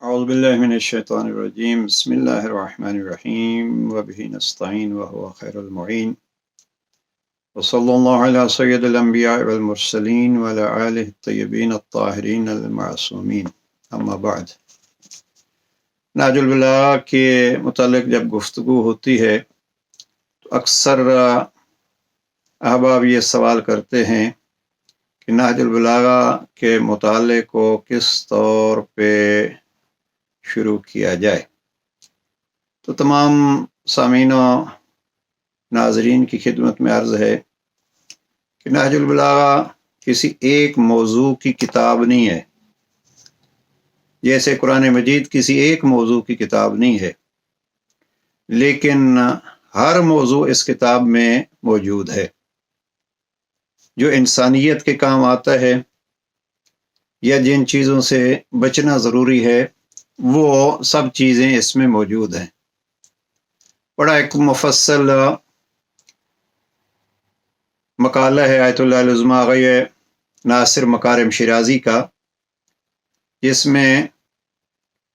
أعوذ بالله من الشيطان الرجيم بسم الله الرحمن الرحيم وبه نستعين وهو خير المعين وصلى الله على سيد الأنبياء والمرسلين وعلى آله الطيبين الطاهرين المعصومين أما بعد نهج البلاغہ کے متعلق جب گفتگو ہوتی ہے تو اکثر احباب یہ سوال کرتے ہیں کہ نہج البلاغہ کے مطالعے کو کس طور پہ شروع کیا جائے۔ تو تمام سامعین و ناظرین کی خدمت میں عرض ہے کہ نہج البلاغہ کسی ایک موضوع کی کتاب نہیں ہے، جیسے قرآن مجید کسی ایک موضوع کی کتاب نہیں ہے، لیکن ہر موضوع اس کتاب میں موجود ہے جو انسانیت کے کام آتا ہے یا جن چیزوں سے بچنا ضروری ہے وہ سب چیزیں اس میں موجود ہیں۔ بڑا ایک مفصل مقالہ ہے آیت اللہ العظمیٰ آغا ناصر مکارم شیرازی کا، جس میں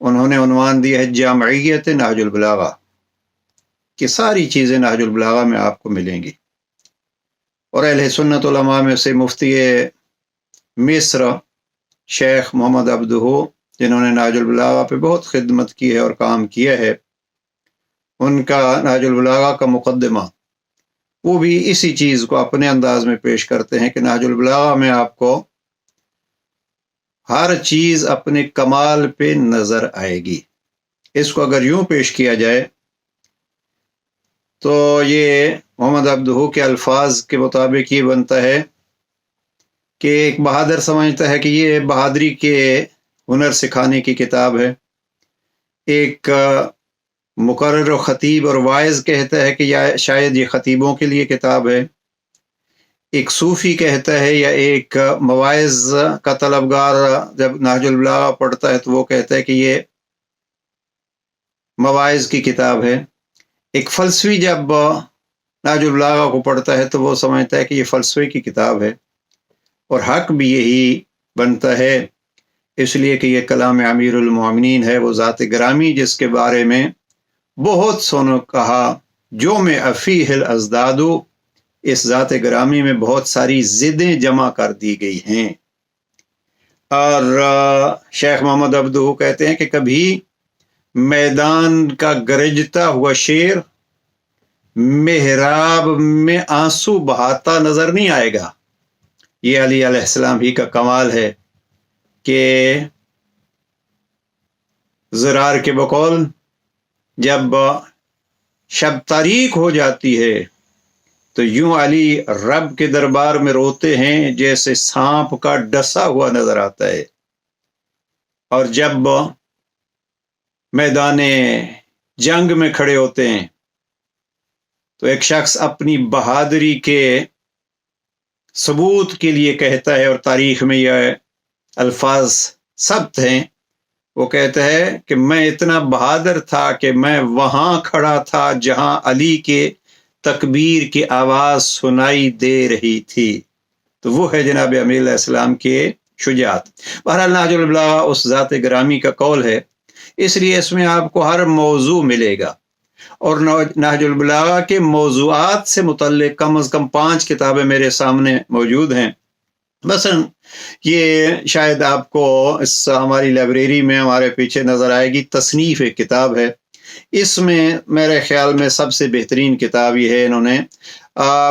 انہوں نے عنوان دیا ہے جامعیت نہج البلاغہ، کہ ساری چیزیں نہج البلاغہ میں آپ کو ملیں گی۔ اور اہل سنت علماء میں سے مفتی مصر شیخ محمد عبدہ، جنہوں نے نہج البلاغہ پہ بہت خدمت کی ہے اور کام کیا ہے، ان کا نہج البلاغہ کا مقدمہ وہ بھی اسی چیز کو اپنے انداز میں پیش کرتے ہیں کہ نہج البلاغہ میں آپ کو ہر چیز اپنے کمال پہ نظر آئے گی۔ اس کو اگر یوں پیش کیا جائے تو یہ محمد عبدہ کے الفاظ کے مطابق یہ بنتا ہے کہ ایک بہادر سمجھتا ہے کہ یہ بہادری کے ہنر سکھانے کی کتاب ہے، ایک مقرر و خطیب اور واعظ کہتا ہے کہ شاید یہ خطیبوں کے لیے کتاب ہے، ایک صوفی کہتا ہے یا ایک مواعظ کا طلبگار جب نہج البلاغہ پڑھتا ہے تو وہ کہتا ہے کہ یہ مواعظ کی کتاب ہے، ایک فلسفی جب نہج البلاغہ کو پڑھتا ہے تو وہ سمجھتا ہے کہ یہ فلسفے کی کتاب ہے، اور حق بھی یہی بنتا ہے، اس لیے کہ یہ کلام امیر المومنین ہے، وہ ذات گرامی جس کے بارے میں بہت سونو کہا جو میں افیہ الازداد، اس ذات گرامی میں بہت ساری ضدیں جمع کر دی گئی ہیں۔ اور شیخ محمد عبدہ کہتے ہیں کہ کبھی میدان کا گرجتا ہوا شیر محراب میں آنسو بہاتا نظر نہیں آئے گا۔ یہ علی علیہ السلام ہی کا کمال ہے کہ زرار کے بقول جب شب تاریک ہو جاتی ہے تو یوں علی رب کے دربار میں روتے ہیں جیسے سانپ کا ڈسا ہوا نظر آتا ہے، اور جب میدان جنگ میں کھڑے ہوتے ہیں تو ایک شخص اپنی بہادری کے ثبوت کے لیے کہتا ہے، اور تاریخ میں یہ الفاظ ثبت ہیں، وہ کہتا ہے کہ میں اتنا بہادر تھا کہ میں وہاں کھڑا تھا جہاں علی کے تکبیر کی آواز سنائی دے رہی تھی۔ تو وہ ہے جناب امیر علیہ السلام کے شجاعت۔ بہرحال نہج البلاغہ اس ذات گرامی کا قول ہے، اس لیے اس میں آپ کو ہر موضوع ملے گا، اور نہج البلاغہ کے موضوعات سے متعلق کم از کم 5 کتابیں میرے سامنے موجود ہیں۔ مثلا یہ شاید آپ کو اس ہماری لائبریری میں ہمارے پیچھے نظر آئے گی، تصنیف ایک کتاب ہے، اس میں میرے خیال میں سب سے بہترین کتاب یہ ہے، انہوں نے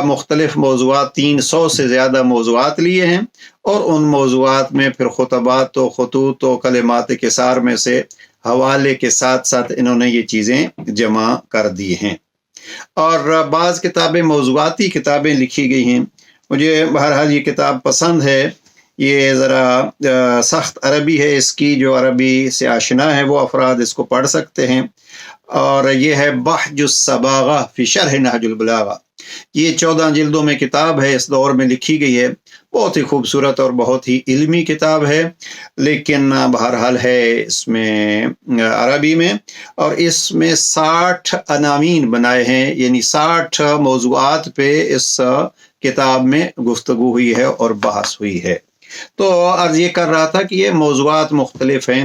مختلف موضوعات 300 سے زیادہ موضوعات لیے ہیں، اور ان موضوعات میں پھر خطبات و خطوط و کلمات کثار میں سے حوالے کے ساتھ ساتھ انہوں نے یہ چیزیں جمع کر دی ہیں۔ اور بعض کتابیں موضوعاتی کتابیں لکھی گئی ہیں، مجھے بہرحال یہ کتاب پسند ہے، یہ ذرا سخت عربی ہے، اس کی جو عربی سے آشنا ہے وہ افراد اس کو پڑھ سکتے ہیں، اور یہ ہے بحج الصباغہ فی شرح نہج البلاغہ۔ یہ 14 جلدوں میں کتاب ہے، اس دور میں لکھی گئی ہے، بہت ہی خوبصورت اور بہت ہی علمی کتاب ہے، لیکن بہرحال ہے اس میں عربی میں، اور اس میں 60 عناوین بنائے ہیں، یعنی 60 موضوعات پہ اس کتاب میں گفتگو ہوئی ہے اور بحث ہوئی ہے۔ تو عرض یہ کر رہا تھا کہ یہ موضوعات مختلف ہیں،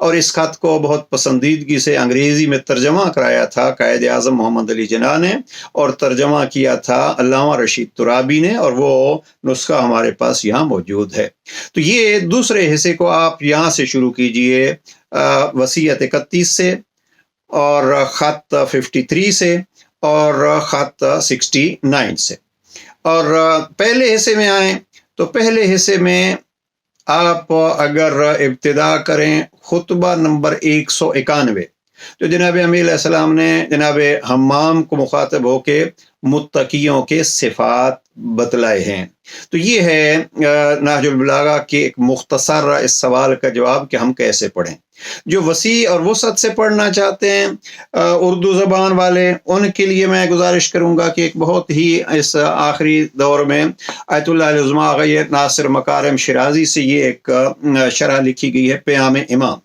اور اس خط کو بہت پسندیدگی سے انگریزی میں ترجمہ کرایا تھا قائد اعظم محمد علی جناح نے، اور ترجمہ کیا تھا علامہ رشید ترابی نے، اور وہ نسخہ ہمارے پاس یہاں موجود ہے۔ تو یہ دوسرے حصے کو آپ یہاں سے شروع کیجئے، وصیت 31 سے، اور خط 53 سے، اور خط 69 سے۔ اور پہلے حصے میں آئیں تو پہلے حصے میں آپ اگر ابتدا کریں خطبہ نمبر 191، تو جناب امیر علیہ السلام نے جناب حمام کو مخاطب ہو کے متقیوں کے صفات بتلائے ہیں۔ تو یہ ہے نہج البلاغہ کے ایک مختصر اس سوال کا جواب کہ ہم کیسے پڑھیں۔ جو وسیع اور وسعت سے پڑھنا چاہتے ہیں اردو زبان والے، ان کے لیے میں گزارش کروں گا کہ ایک بہت ہی اس آخری دور میں آیت اللہ العظمیٰ غیر ناصر مکارم شیرازی سے یہ ایک شرح لکھی گئی ہے، پیام امام۔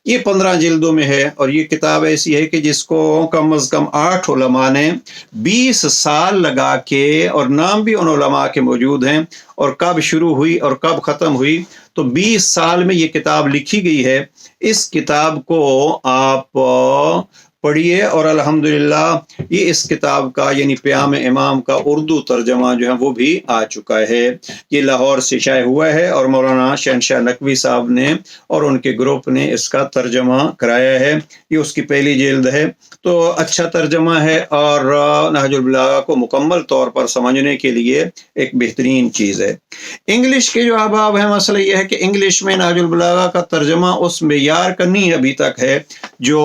یہ 15 جلدوں میں ہے، اور یہ کتاب ایسی ہے کہ جس کو کم از کم 8 علماء نے 20 سال لگا کے، اور نام بھی ان علماء کے موجود ہیں، اور کب شروع ہوئی اور کب ختم ہوئی، تو 20 سال میں یہ کتاب لکھی گئی ہے۔ اس کتاب کو آپ پڑھیے، اور الحمدللہ یہ اس کتاب کا یعنی پیام امام کا اردو ترجمہ جو ہے وہ بھی آ چکا ہے۔ یہ لاہور سے شائع ہوا ہے، اور مولانا شہنشاہ نقوی صاحب نے اور ان کے گروپ نے اس کا ترجمہ کرایا ہے۔ یہ اس کی پہلی جلد ہے، تو اچھا ترجمہ ہے، اور نہج البلاغہ کو مکمل طور پر سمجھنے کے لیے ایک بہترین چیز ہے۔ انگلش کے جو احباب ہیں، مسئلہ یہ ہے کہ انگلش میں نہج البلاغہ کا ترجمہ اس معیار کا نہیں ابھی تک ہے جو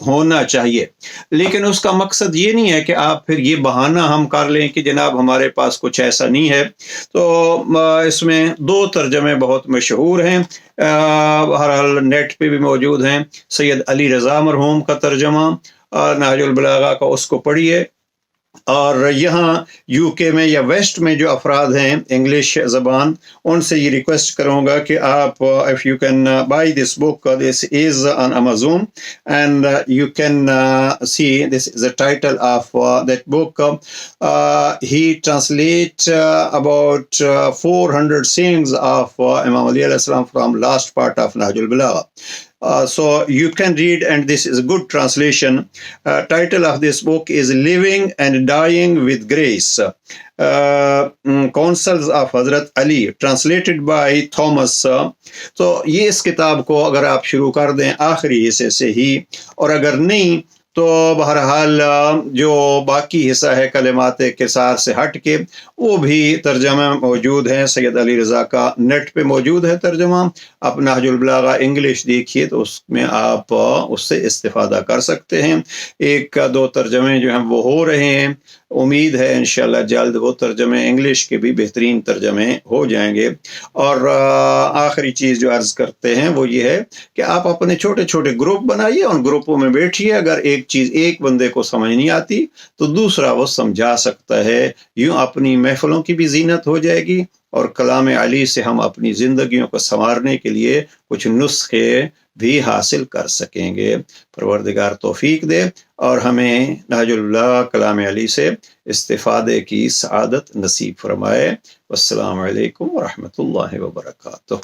ہونا چاہیے، لیکن اس کا مقصد یہ نہیں ہے کہ آپ پھر یہ بہانہ ہم کر لیں کہ جناب ہمارے پاس کچھ ایسا نہیں ہے۔ تو اس میں 2 ترجمے بہت مشہور ہیں، بہرحال نیٹ پہ بھی موجود ہیں۔ سید علی رضا مرحوم کا ترجمہ نہج البلاغہ کا، اس کو پڑھیے۔ اور یہاں یو کے میں یا ویسٹ میں جو افراد ہیں انگلش زبان، ان سے یہ ریکویسٹ کروں گا کہ آپ if you can buy this book, this is on Amazon, and you can see this is the title of that book. He translate about 400 sayings of Imam Ali alayhi salam from last part of Nahj al-Balagha. So you can read, and this is a good translation. Title of this book is Living and Dying with Grace, Counsels of Hazrat Ali, translated by Thomas. تو یہ اس کتاب کو اگر آپ شروع کر دیں آخری حصے سے ہی، اور اگر نہیں تو بہرحال جو باقی حصہ ہے کلمات کسار سے ہٹ کے وہ بھی ترجمہ موجود ہیں۔ سید علی رضا کا نیٹ پہ موجود ہے ترجمہ، آپ نہج البلاغہ انگلش دیکھیے تو اس میں آپ اس سے استفادہ کر سکتے ہیں۔ 1-2 ترجمے جو ہیں وہ ہو رہے ہیں، امید ہے انشاءاللہ جلد وہ ترجمے انگلش کے بھی بہترین ترجمے ہو جائیں گے۔ اور آخری چیز جو عرض کرتے ہیں وہ یہ ہے کہ آپ اپنے چھوٹے چھوٹے گروپ بنائیے، ان گروپوں میں بیٹھیے، اگر ایک چیز ایک بندے کو سمجھ نہیں آتی تو دوسرا وہ سمجھا سکتا ہے، یوں اپنی محفلوں کی بھی زینت ہو جائے گی، اور کلام علی سے ہم اپنی زندگیوں کو سنوارنے کے لیے کچھ نسخے بھی حاصل کر سکیں گے۔ پروردگار توفیق دے اور ہمیں نہج البلاغہ کلام علی سے استفادے کی سعادت نصیب فرمائے۔ والسلام علیکم ورحمۃ اللہ وبرکاتہ۔